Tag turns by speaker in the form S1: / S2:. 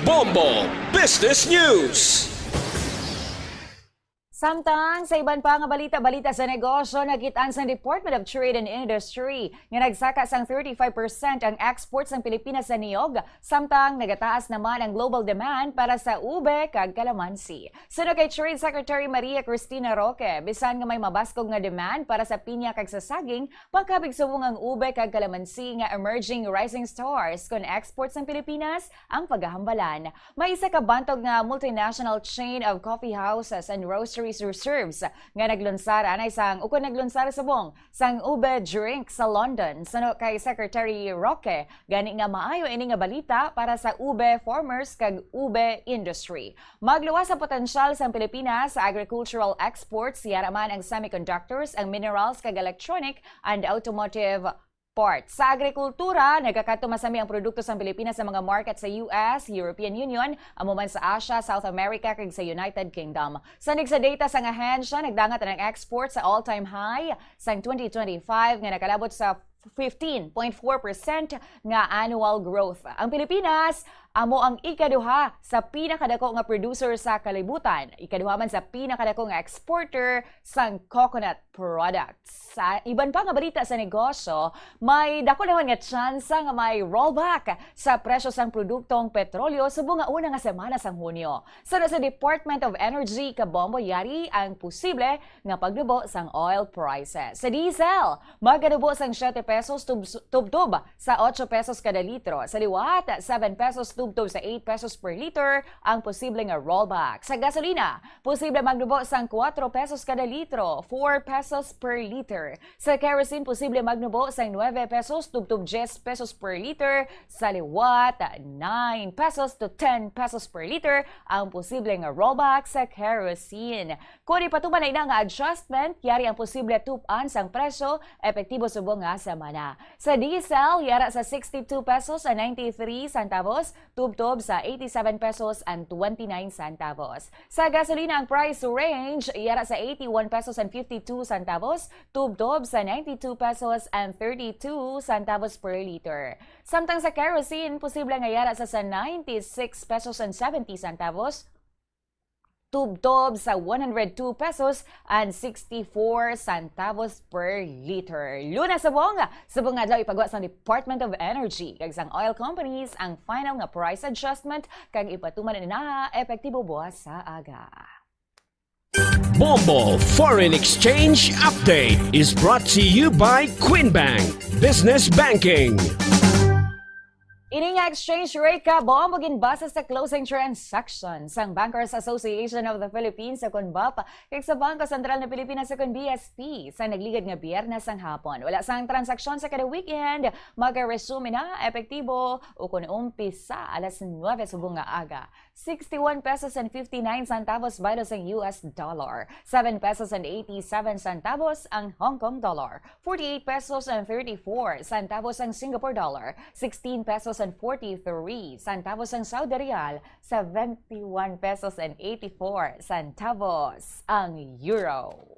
S1: Bombo Business News.
S2: Samtang sa iban pa nga balita sa negosyo, nakitaan sa Department of Trade and Industry nga nagsaka sang 35% ang exports ng Pilipinas sa niyog, samtang nagataas naman ang global demand para sa ube kag calamansi. Sunod kay Trade Secretary Maria Cristina Roque, bisan nga may mabaskog nga demand para sa pinya kag sa saging, pagkabigsubong ang ube kag calamansi nga emerging rising stars kon exports ng Pilipinas ang paghahambalan. May isa ka bantog nga multinational chain of coffee houses and roasteries reserves nga naglunsar anay sang ukon naglunsar subong sang ube drink sa London. Sano kay Secretary Roque, gani nga maayo ini nga balita para sa ube farmers kag ube industry. Magluwas sa potensyal sa Pilipinas sa agricultural exports, yara man ang semiconductors, ang minerals kag electronic and automotive parts. Sa agrikultura, nagkakatumasami ang produkto sa Pilipinas sa mga market sa US, European Union, amo man sa Asia, South America, kag sa United Kingdom. Sanig sa data sa ahensya, nagdangat ang export sa all-time high sa 2025 nga nakalabot sa 15.4% nga annual growth. Ang Pilipinas amo ang ikaduha sa pinakadako nga producer sa kalibutan. Ikaduha man sa pinakadako nga exporter sang coconut products. Sa iban pa nga balita sa negosyo, may dako naman nga tsansa nga may rollback sa presyo sang produktong petrolyo subong nga una nga semana sang Hunyo. Sa Department of Energy kabombo yari ang posible nga pagdubo sang oil prices. Sa diesel, magadubo sang 7 pesos tubtob sa 8 pesos kada litro. Sa liwat, 7 pesos tubtob sa 8 pesos per liter ang posible nga rollback. Sa gasolina, posible magdubo sang 4 pesos kada litro, 4 pesos per liter. Sa kerosene, posible magdubo sang 9 pesos tubtob 10 pesos per liter. Sa liwat, 9 pesos to 10 pesos per liter ang posible nga rollback sa kerosene. Kung ipatuman na ina nga adjustment, yari ang posible tupan sang presyo, epektibo subong nga semana. Sa diesel, yara sa 62 pesos and 93 centavos, tubtob sa 87 pesos and 29 centavos. Sa gasolina, ang price range, yara sa 81 pesos and 52 centavos, tubtob sa 92 pesos and 32 centavos per liter. Samtang sa kerosene, posible nga yara sa 96 pesos and 70 centavos, tubtob sa 102 pesos and 64 centavos per liter. Lunas subong adlaw ipagawa sa Department of Energy kag sang oil companies ang final nga price adjustment kag ipatuman na epektibo buwas sa aga.
S1: Bombo Foreign Exchange Update is brought to you by Quinbank Business Banking.
S2: Ini nga exchange rate ka bombo ginbasa sa closing transactions sang Bankers Association of the Philippines sa CONBAP kag sa Bangko Sentral ng Pilipinas sa BSP sa nagligad nga Biyernes sang hapon. Wala sang transaksyon sa kada weekend, mag-resume na epektibo o kun umpisa alas 9 subong nga aga. 61 pesos and 59 centavos baylo sang US dollar, 7 pesos and 87 centavos ang Hong Kong dollar, 48 pesos and 34 centavos ang Singapore dollar, 16 pesos and 43 centavos ang Saudi Real, 71 pesos and 84 centavos ang euro.